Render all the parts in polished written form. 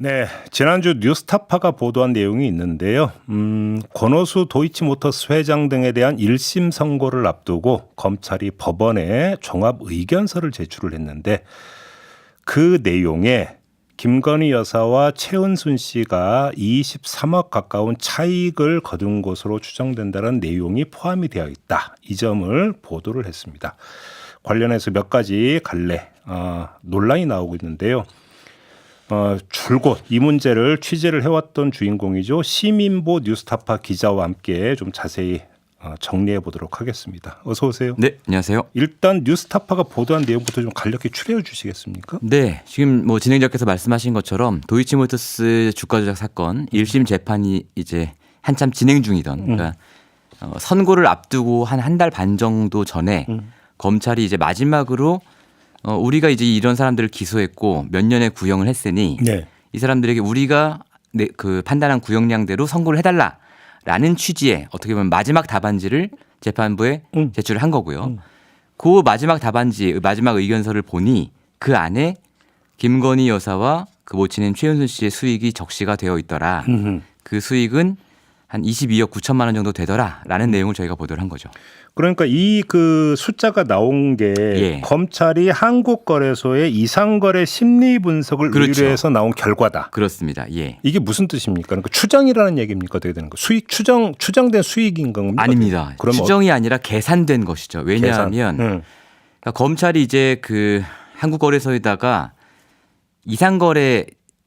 네, 지난주 뉴스타파가 보도한 내용이 있는데요. 권오수 도이치모터스 회장 등에 대한 1심 선고를 앞두고 검찰이 법원에 종합 의견서를 제출을 했는데 그 내용에 김건희 여사와 최은순 씨가 23억 가까운 차익을 거둔 것으로 추정된다는 내용이 포함이 되어 있다. 이 점을 보도를 했습니다. 관련해서 몇 가지 논란이 나오고 있는데요. 줄곧 이 문제를 취재를 해왔던 주인공이죠. 시민보 뉴스타파 기자와 함께 좀 자세히 정리해 보도록 하겠습니다. 어서 오세요. 네, 안녕하세요. 일단 뉴스타파가 보도한 내용부터 좀 간략히 추려해 주시겠습니까? 네, 지금 뭐 진행자께서 말씀하신 것처럼 도이치모터스 주가 조작 사건 1심 재판이 이제 한참 진행 중이던 그러니까 선고를 앞두고 한 달 반 정도 전에 검찰이 이제 마지막으로 우리가 이제 이런 사람들을 기소했고 몇 년의 구형을 했으니 네. 이 사람들에게 우리가 그 판단한 구형량대로 선고를 해달라라는 취지의 어떻게 보면 마지막 답안지를 재판부에 제출을 한 거고요. 그 마지막 답안지, 마지막 의견서를 보니 그 안에 김건희 여사와 그 모친인 최은순 씨의 수익이 적시가 되어 있더라. 그 수익은 한 22억 9천만 원 정도 되더라라는 내용을 저희가 보도를 한 거죠. 그러니까 이 그 숫자가 나온 게 예. 검찰이 한국거래소의 이상거래 심리 분석을 그렇죠. 의뢰해서 나온 결과다. 그렇습니다. 예. 이게 무슨 뜻입니까? 그러니까 추정이라는 얘기입니까? 어떻게 되는 거? 수익 추정된 수익인 겁니까? 아닙니다. 그럼 추정이 아니라 계산된 것이죠. 왜냐하면 그러니까 검찰이 이제 그 한국거래소에다가 이상거래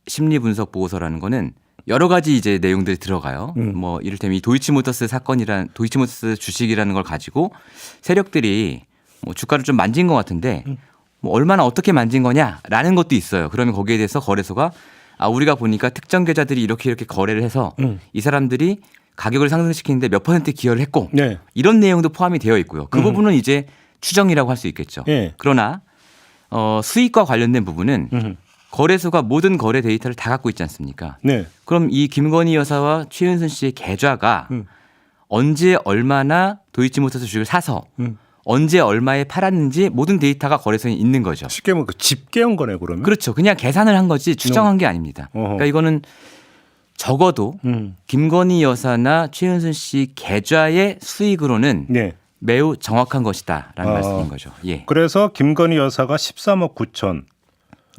심리 분석 보고서라는 거는 여러 가지 이제 내용들이 들어가요. 뭐 이를테면 이 도이치모터스 도이치모터스 주식이라는 걸 가지고 세력들이 뭐 주가를 좀 만진 것 같은데 뭐 얼마나 어떻게 만진 거냐라는 것도 있어요. 그러면 거기에 대해서 거래소가 우리가 보니까 특정 계좌들이 이렇게 거래를 해서 이 사람들이 가격을 상승시키는데 몇 퍼센트 기여를 했고 네. 이런 내용도 포함이 되어 있고요. 그 부분은 이제 추정이라고 할 수 있겠죠. 네. 그러나 수익과 관련된 부분은 거래소가 모든 거래 데이터를 다 갖고 있지 않습니까? 네. 그럼 이 김건희 여사와 최은순 씨의 계좌가 언제 얼마나 도이치모터스 주식을 사서 언제 얼마에 팔았는지 모든 데이터가 거래소에 있는 거죠. 쉽게 말하면 집계한 거네 그러면. 그렇죠. 그냥 계산을 한 거지 추정한 게 아닙니다. 그러니까 이거는 적어도 김건희 여사나 최은순 씨 계좌의 수익으로는 네. 매우 정확한 것이다라는 말씀인 거죠. 예. 그래서 김건희 여사가 13억 9천,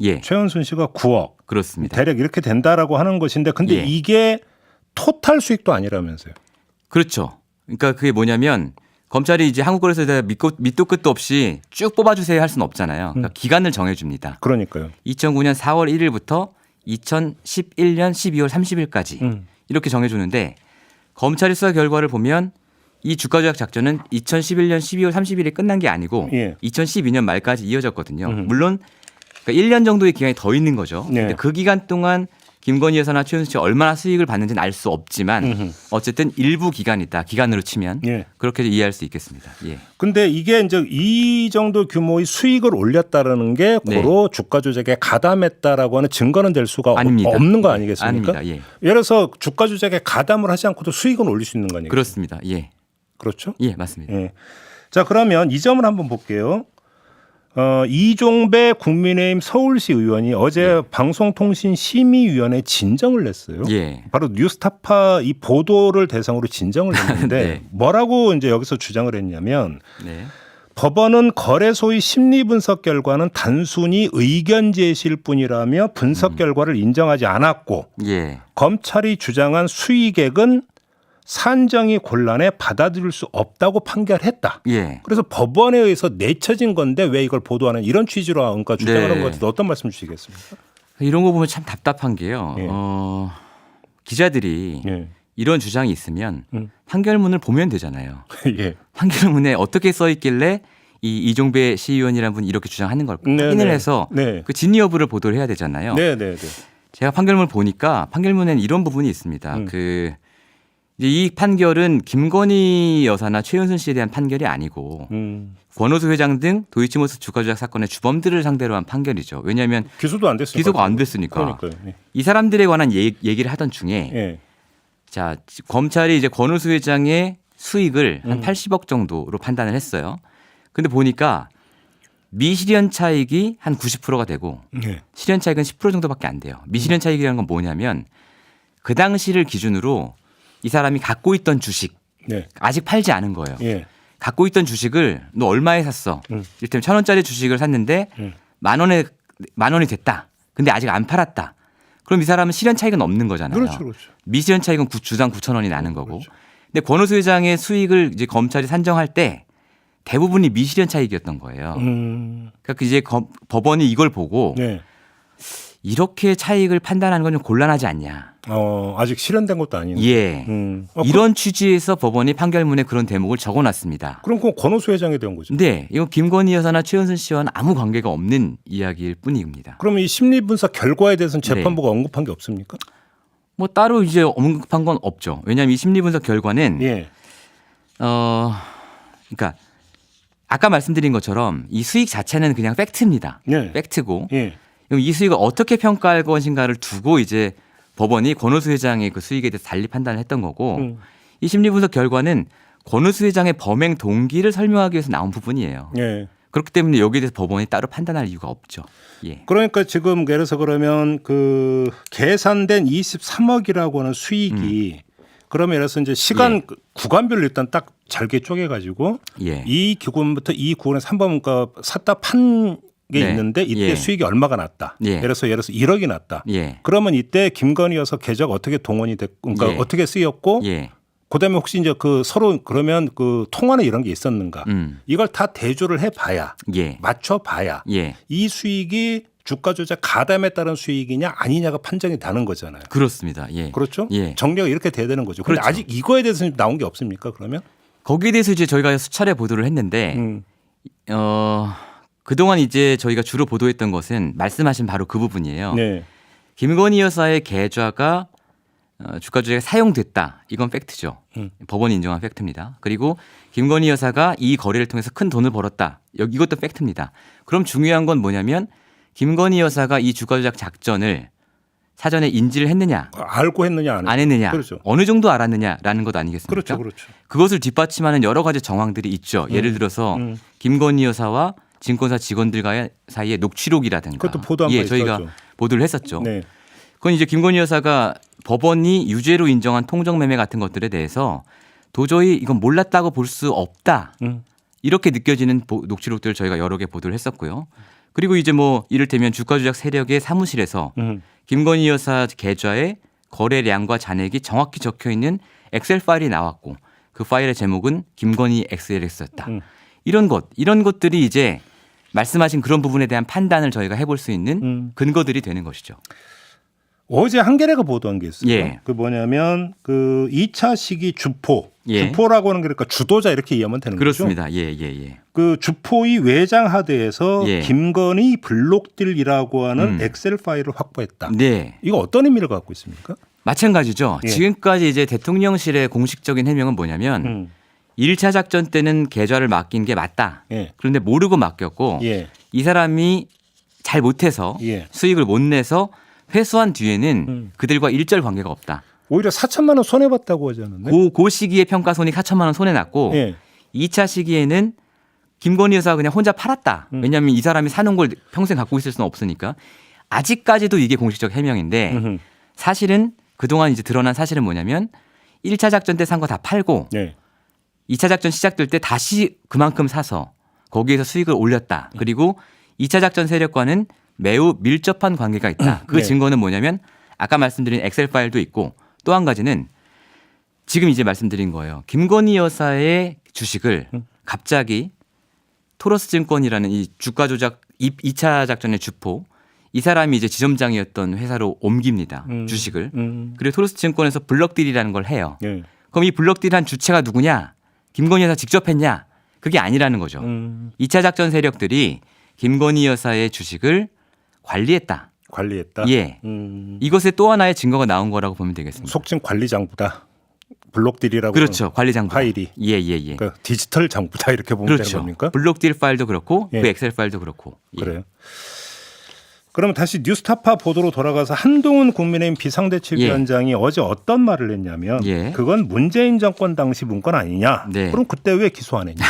예. 최은순 씨가 9억. 그렇습니다. 대략 이렇게 된다라고 하는 것인데 근데 예. 이게 토탈 수익도 아니라면서요. 그렇죠. 그러니까 그게 뭐냐면 검찰이 이제 한국거래소에다 밑도 끝도 없이 쭉 뽑아주세요 할 수는 없잖아요. 그러니까 기간을 정해줍니다. 그러니까요. 2009년 4월 1일부터 2011년 12월 30일까지 이렇게 정해주는데 검찰의 수사 결과를 보면 이 주가 조작 작전은 2011년 12월 30일에 끝난 게 아니고 예. 2012년 말까지 이어졌거든요. 물론 그러니까 1년 정도의 기간이 더 있는 거죠. 네. 근데 그 기간 동안 김건희 여사나 최은순 씨가 얼마나 수익을 받는지는 알 수 없지만 어쨌든 일부 기간이다. 기간으로 치면 예. 그렇게 이해할 수 있겠습니다. 예. 근데 이게 이제 이 정도 규모의 수익을 올렸다라는 게 네. 고로 주가 조작에 가담했다라고 하는 증거는 될 수가 아닙니다. 없는 거 예. 아니겠습니까? 아닙니다. 예. 예를 들어서 주가 조작에 가담을 하지 않고도 수익은 올릴 수 있는 거 아니겠습니까? 그렇습니다. 예. 그렇죠? 예, 맞습니다. 예. 자, 그러면 이 점을 한번 볼게요. 이종배 국민의힘 서울시 의원이 어제 방송통신심의위원회에 진정을 냈어요. 예. 바로 뉴스타파 이 보도를 대상으로 진정을 냈는데 네. 뭐라고 이제 여기서 주장을 했냐면 네. 법원은 거래소의 심리 분석 결과는 단순히 의견 제시일 뿐이라며 분석 결과를 인정하지 않았고 예. 검찰이 주장한 수익액은 산정이 곤란해 받아들일 수 없다고 판결했다. 예. 그래서 법원에 의해서 내쳐진 건데 왜 이걸 보도하는 이런 취지로 그러니까 주장하는 네. 것 같은데 어떤 말씀 주시겠습니까? 이런 거 보면 참 답답한 게요. 예. 기자들이 예. 이런 주장이 있으면 판결문을 보면 되잖아요. 예. 판결문에 어떻게 써 있길래 이 이종배 시의원이라는 분이 이렇게 주장하는 걸까 네, 확인을 네. 해서 네. 그 진위 여부를 보도를 해야 되잖아요. 네, 네, 네. 제가 판결문을 보니까 판결문에는 이런 부분이 있습니다. 그 이제 이 판결은 김건희 여사나 최은순 씨에 대한 판결이 아니고 권오수 회장 등 도이치모터스 주가 조작 사건의 주범들을 상대로 한 판결이죠. 왜냐하면 기소도 안 됐으니까. 기소가 안 됐으니까. 그러니까요. 예. 이 사람들에 관한 얘기를 하던 중에 예. 자 검찰이 이제 권오수 회장의 수익을 한 80억 정도로 판단을 했어요. 근데 보니까 미실현 차익이 한 90%가 되고 네. 실현 차익은 10% 정도밖에 안 돼요. 미실현 차익이라는 건 뭐냐면 그 당시를 기준으로 이 사람이 갖고 있던 주식 네. 아직 팔지 않은 거예요. 예. 갖고 있던 주식을 너 얼마에 샀어? 이를테면 1,000원짜리 주식을 샀는데 만 원이 됐다. 근데 아직 안 팔았다. 그럼 이 사람은 실현 차익은 없는 거잖아요. 그렇죠, 그렇죠. 미실현 차익은 주당 9,000원이 나는 거고. 그렇죠. 근데 권오수 회장의 수익을 이제 검찰이 산정할 때 대부분이 미실현 차익이었던 거예요. 그러니까 이제 법원이 이걸 보고 네. 이렇게 차익을 판단하는 건 좀 곤란하지 않냐. 아직 실현된 것도 아닌데. 예. 이런 취지에서 법원이 판결문에 그런 대목을 적어놨습니다. 그럼 그건 권오수 회장에 대한 거죠. 근데 이건 김건희 여사나 최은순 씨와는 아무 관계가 없는 이야기일 뿐입니다. 그럼 이 심리 분석 결과에 대해서는 네. 재판부가 언급한 게 없습니까? 뭐 따로 이제 언급한 건 없죠. 왜냐하면 이 심리 분석 결과는 예. 그러니까 아까 말씀드린 것처럼 이 수익 자체는 그냥 팩트입니다. 예. 팩트고 예. 그럼 이 수익을 어떻게 평가할 것인가를 두고 이제 법원이 권오수 회장의 그 수익에 대해서 달리 판단을 했던 거고 이 심리 분석 결과는 권오수 회장의 범행 동기를 설명하기 위해서 나온 부분이에요. 예. 그렇기 때문에 여기에 대해서 법원이 따로 판단할 이유가 없죠. 예. 그러니까 지금 예를 들어서 그러면 그 계산된 23억이라고 하는 수익이 그러면 예를 들어서 이제 시간 예. 구간별로 일단 딱 잘게 쪼개가지고 예. 이 기구부터 이 구간에 3번 그러니까 샀다 판 게 네. 있는데 이때 예. 수익이 얼마가 났다. 예. 예를 들어서 1억이 났다. 예. 그러면 이때 김건희 여사 계좌가 어떻게 동원이 됐고 그러니까 예. 어떻게 쓰였고 예. 그다음에 혹시 이제 그 서로 그러면 그 통화나 이런 게 있었는가? 이걸 다 대조를 해봐야 예. 맞춰봐야 예. 이 수익이 주가 조작 가담에 따른 수익이냐 아니냐가 판정이 되는 거잖아요. 그렇습니다. 예. 그렇죠? 예. 정리가 이렇게 돼야 되는 거죠. 그런데 그렇죠. 아직 이거에 대해서는 나온 게 없습니까? 그러면? 거기에 대해서 이제 저희가 수차례 보도를 했는데 그동안 이제 저희가 주로 보도했던 것은 말씀하신 바로 그 부분이에요. 네. 김건희 여사의 계좌가 주가 조작에 사용됐다. 이건 팩트죠. 법원이 인정한 팩트입니다. 그리고 김건희 여사가 이 거래를 통해서 큰 돈을 벌었다. 이것도 팩트입니다. 그럼 중요한 건 뭐냐면 김건희 여사가 이 주가 조작 작전을 사전에 인지를 했느냐 알고 했느냐 안 했느냐 그렇죠. 어느 정도 알았느냐라는 것 아니겠습니까? 그렇죠. 그렇죠. 그것을 뒷받침하는 여러 가지 정황들이 있죠. 예를 들어서 김건희 여사와 증권사 직원들 사이의 녹취록이라든가 그것도 보도한 바 예, 저희가 있었죠. 보도를 했었죠. 네. 그건 이제 김건희 여사가 법원이 유죄로 인정한 통정매매 같은 것들에 대해서 도저히 이건 몰랐다고 볼 수 없다. 이렇게 느껴지는 녹취록들을 저희가 여러 개 보도를 했었고요. 그리고 이제 뭐 이를테면 주가 조작 세력의 사무실에서 김건희 여사 계좌의 거래량과 잔액이 정확히 적혀 있는 엑셀 파일이 나왔고 그 파일의 제목은 김건희 XLX였다. 이런 것들이 이제 말씀하신 그런 부분에 대한 판단을 저희가 해볼 수 있는 근거들이 되는 것이죠. 어제 한겨레가 보도한 게 있어요. 예. 그 뭐냐면 그 2차 시기 주포. 예. 주포라고 하는 게 그러니까 주도자 이렇게 이해하면 되는 그렇습니다. 거죠. 예. 그 주포의 외장 하드에서 예. 김건희 블록딜이라고 하는 엑셀 파일을 확보했다. 네. 이거 어떤 의미를 갖고 있습니까? 마찬가지죠. 예. 지금까지 이제 대통령실의 공식적인 해명은 뭐냐면 1차 작전 때는 계좌를 맡긴 게 맞다. 예. 그런데 모르고 맡겼고 예. 이 사람이 잘 못해서 예. 수익을 못 내서 회수한 뒤에는 그들과 일절 관계가 없다. 오히려 4천만 원 손해 봤다고 하지 않았나요? 그 시기에 평가손익 4천만 원 손해 났고 예. 2차 시기에는 김건희 여사가 그냥 혼자 팔았다. 왜냐하면 이 사람이 사는 걸 평생 갖고 있을 수는 없으니까. 아직까지도 이게 공식적 해명인데 사실은 그동안 이제 드러난 사실은 뭐냐면 1차 작전 때 산 거 다 팔고 예. 2차 작전 시작될 때 다시 그만큼 사서 거기에서 수익을 올렸다. 그리고 2차 작전 세력과는 매우 밀접한 관계가 있다. 그 네. 증거는 뭐냐면 아까 말씀드린 엑셀 파일도 있고 또 한 가지는 지금 이제 말씀드린 거예요. 김건희 여사의 주식을 갑자기 토러스 증권이라는 이 주가 조작 2차 작전의 주포 이 사람이 이제 지점장이었던 회사로 옮깁니다. 주식을. 그리고 토러스 증권에서 블럭딜이라는 걸 해요. 예. 그럼 이 블럭딜한 주체가 누구냐? 김건희 여사 직접 했냐? 그게 아니라는 거죠. 2차 작전 세력들이 김건희 여사의 주식을 관리했다. 관리했다. 예. 이것에 또 하나의 증거가 나온 거라고 보면 되겠습니다. 속칭 관리 장부다. 블록딜이라고 그렇죠. 관리 장부. 파일이. 예. 그러니까 디지털 장부다 이렇게 보면 되는 그렇죠. 겁니까? 블록딜 파일도 그렇고 예. 그 엑셀 파일도 그렇고. 예. 그래요. 그러면 다시 뉴스타파 보도로 돌아가서 한동훈 국민의힘 비상대책위원장이 어제 어떤 말을 했냐면 예. 그건 문재인 정권 당시 문건 아니냐. 네. 그럼 그때 왜 기소 안 했냐.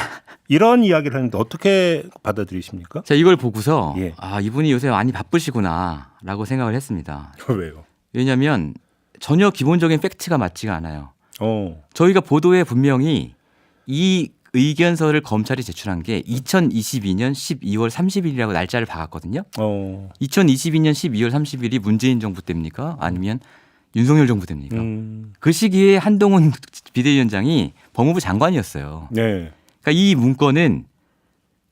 이런 이야기를 하는데 어떻게 받아들이십니까? 자, 이걸 보고서 예. 아, 이분이 요새 많이 바쁘시구나라고 생각을 했습니다. 왜요? 왜냐하면 전혀 기본적인 팩트가 맞지가 않아요. 어. 저희가 보도에 분명히 이 의견서를 검찰이 제출한 게 2022년 12월 30일이라고 날짜를 박았거든요. 2022년 12월 30일이 문재인 정부 때입니까? 아니면 윤석열 정부 때입니까? 그 시기에 한동훈 비대위원장이 법무부 장관이었어요. 네. 그러니까 이 문건은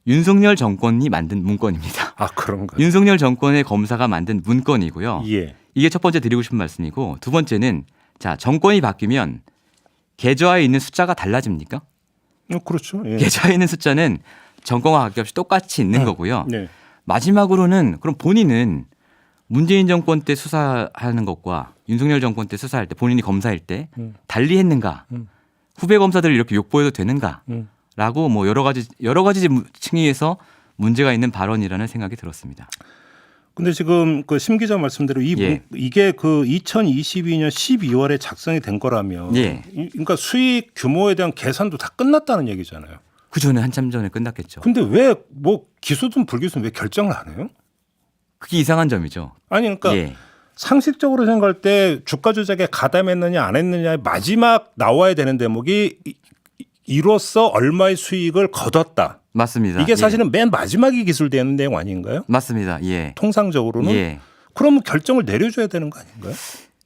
윤석열 정권이 만든 문건입니다. 아, 그런가요? 윤석열 정권의 검사가 만든 문건이고요. 예. 이게 첫 번째 드리고 싶은 말씀이고, 두 번째는 자, 정권이 바뀌면 계좌에 있는 숫자가 달라집니까? 그렇죠. 예. 계좌에 있는 숫자는 정권과 관계없이 똑같이 있는 거고요. 네. 마지막으로는 그럼 본인은 문재인 정권 때 수사하는 것과 윤석열 정권 때 수사할 때 본인이 검사일 때 달리 했는가? 후배 검사들을 이렇게 욕보해도 되는가? 라고 뭐 여러 가지 층위에서 문제가 있는 발언이라는 생각이 들었습니다. 근데 지금 그 심 기자 말씀대로 예. 이게 그 2022년 12월에 작성이 된 거라면 예. 그러니까 수익 규모에 대한 계산도 다 끝났다는 얘기잖아요. 그 전에 한참 전에 끝났겠죠. 근데 왜 뭐 기소든 불기소든 왜 결정을 안 해요? 그게 이상한 점이죠. 아니 그러니까 예. 상식적으로 생각할 때 주가 조작에 가담했느냐 안 했느냐의 마지막 나와야 되는 대목이 이로써 얼마의 수익을 거뒀다. 맞습니다. 이게 사실은 맨 마지막에 기술되는 내용 아닌가요? 맞습니다. 예. 통상적으로는 예. 그러면 결정을 내려줘야 되는 거 아닌가요?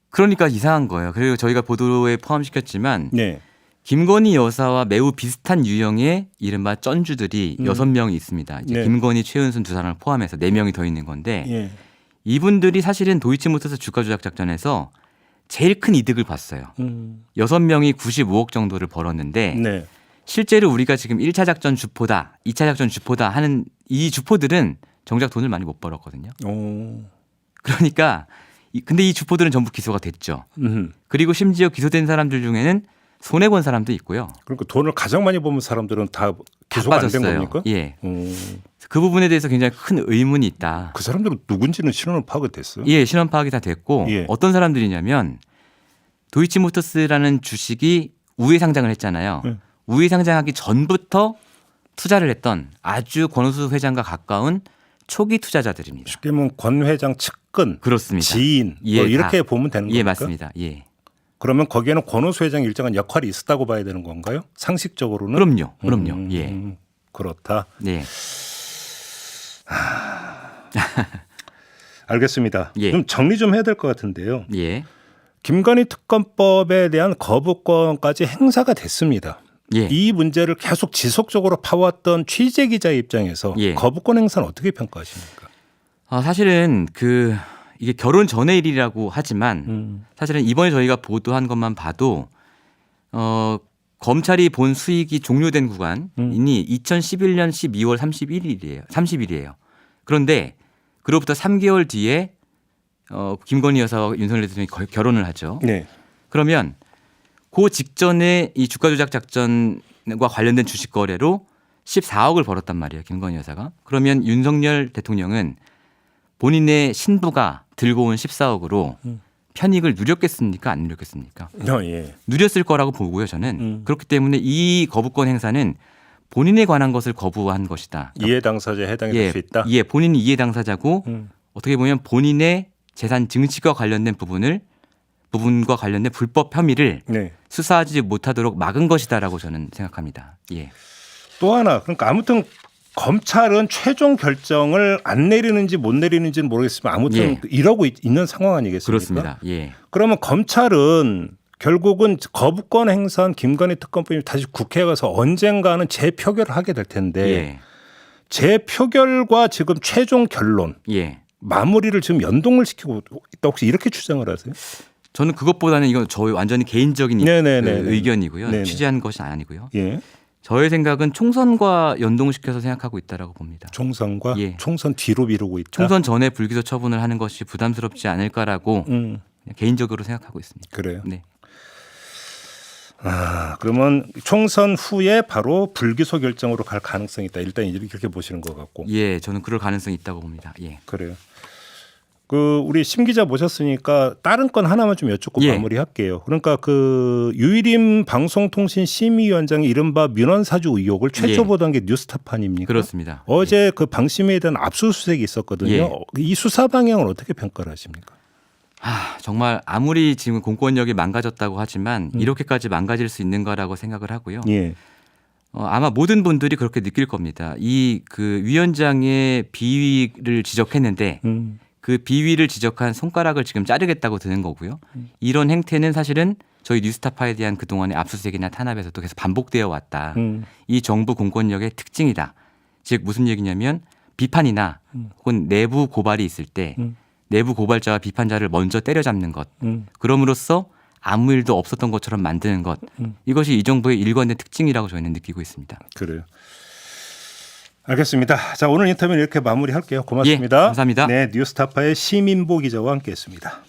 그러니까 이상한 거예요. 그리고 저희가 보도에 포함시켰지만 네. 김건희 여사와 매우 비슷한 유형의 이른바 쩐주들이 6명이 있습니다. 이제 네. 김건희, 최은순 두 사람을 포함해서 4명이 더 있는 건데 예. 이분들이 사실은 도이치모터스 주가 조작 작전에서 제일 큰 이득을 봤어요. 6명이 95억 정도를 벌었는데 네. 실제로 우리가 지금 1차 작전 주포다, 2차 작전 주포다 하는 이 주포들은 정작 돈을 많이 못 벌었거든요. 오. 그러니까 근데 이 주포들은 전부 기소가 됐죠. 음. 그리고 심지어 기소된 사람들 중에는 손해 본 사람도 있고요. 그러니까 돈을 가장 많이 버는 사람들은 다 다 기소가 안 된 빠졌어요. 겁니까? 예. 그 부분에 대해서 굉장히 큰 의문이 있다. 그 사람들은 누군지는 신원은 파악이 됐어요? 예, 신원 파악이 다 됐고 예. 어떤 사람들이냐면 도이치모터스라는 주식이 우회 상장을 했잖아요. 예. 우회 상장하기 전부터 투자를 했던 아주 권오수 회장과 가까운 초기 투자자들입니다. 쉽게 말하면 권 회장 측근, 그렇습니다. 지인 뭐 예, 이렇게 다. 보면 되는 겁니까? 예, 맞습니다. 예. 그러면 거기에는 권오수 회장이 일정한 역할이 있었다고 봐야 되는 건가요? 상식적으로는? 그럼요. 예. 그렇다. 네. 알겠습니다. 예. 좀 정리 좀 해야 될 것 같은데요. 예. 김건희 특검법에 대한 거부권까지 행사가 됐습니다. 예. 이 문제를 계속 지속적으로 파왔던 취재 기자의 입장에서 예. 거부권 행사는 어떻게 평가하십니까? 사실은 이게 결혼 전의 일이라고 하지만 사실은 이번에 저희가 보도한 것만 봐도 검찰이 본 수익이 종료된 구간이 2011년 12월 30일이에요. 그런데 그로부터 3개월 뒤에 김건희 여사와 윤석열 대통령이 결혼을 하죠. 네. 그러면 그 직전에 이 주가 조작 작전과 관련된 주식 거래로 14억을 벌었단 말이에요. 김건희 여사가. 그러면 윤석열 대통령은 본인의 신부가 들고 온 14억으로 편익을 누렸겠습니까? 안 누렸겠습니까? 예. 누렸을 거라고 보고요. 저는. 그렇기 때문에 이 거부권 행사는 본인에 관한 것을 거부한 것이다. 이해 당사자에 해당이 될 수 있다. 예, 본인이 이해 당사자고 어떻게 보면 본인의 재산 증식과 관련된 부분과 관련된 불법 혐의를 네. 수사하지 못하도록 막은 것이다라고 저는 생각합니다. 예. 또 하나 그러니까 아무튼 검찰은 최종 결정을 안 내리는지 못 내리는지는 모르겠지만 아무튼 예. 이러고 있는 상황 아니겠습니까? 그렇습니다. 예. 그러면 검찰은 결국은 거부권 행사한 김건희 특검법이 다시 국회에 가서 언젠가는 재표결을 하게 될 텐데 예. 재표결과 지금 최종 결론 예. 마무리를 지금 연동을 시키고 있다. 혹시 이렇게 추정을 하세요? 저는 그것보다는 이건 저희 완전히 개인적인 네네네. 의견이고요. 네네. 취재한 것이 아니고요. 예. 저의 생각은 총선과 연동시켜서 생각하고 있다라고 봅니다. 총선과 예. 총선 뒤로 미루고 있다. 총선 전에 불기소 처분을 하는 것이 부담스럽지 않을까라고 개인적으로 생각하고 있습니다. 그래요. 네. 그러면 총선 후에 바로 불기소 결정으로 갈 가능성이 있다. 일단 이렇게 보시는 것 같고. 예, 저는 그럴 가능성이 있다고 봅니다. 예. 그래요. 우리 심 기자 모셨으니까 다른 건 하나만 좀 여쭙고 예. 마무리할게요. 그러니까 유일임 방송통신심의위원장이 이른바 민원사주 의혹을 최초 예. 보도한 게 뉴스타판입니까? 그렇습니다. 어제 그 방심에 대한 압수수색이 있었거든요. 예. 이 수사 방향을 어떻게 평가를 하십니까? 정말 아무리 지금 공권력이 망가졌다고 하지만 이렇게까지 망가질 수 있는가라고 생각을 하고요. 예. 아마 모든 분들이 그렇게 느낄 겁니다. 그 위원장의 비위를 지적했는데 그 비위를 지적한 손가락을 지금 자르겠다고 드는 거고요. 이런 행태는 사실은 저희 뉴스타파에 대한 그동안의 압수수색이나 탄압에서도 계속 반복되어 왔다. 이 정부 공권력의 특징이다. 즉 무슨 얘기냐면 비판이나 혹은 내부 고발이 있을 때 내부 고발자와 비판자를 먼저 때려잡는 것. 그럼으로써 아무 일도 없었던 것처럼 만드는 것. 이것이 이 정부의 일관된 특징이라고 저희는 느끼고 있습니다. 그래요. 알겠습니다. 자, 오늘 인터뷰는 이렇게 마무리할게요. 고맙습니다. 예, 감사합니다. 네, 뉴스타파의 시민보 기자와 함께했습니다.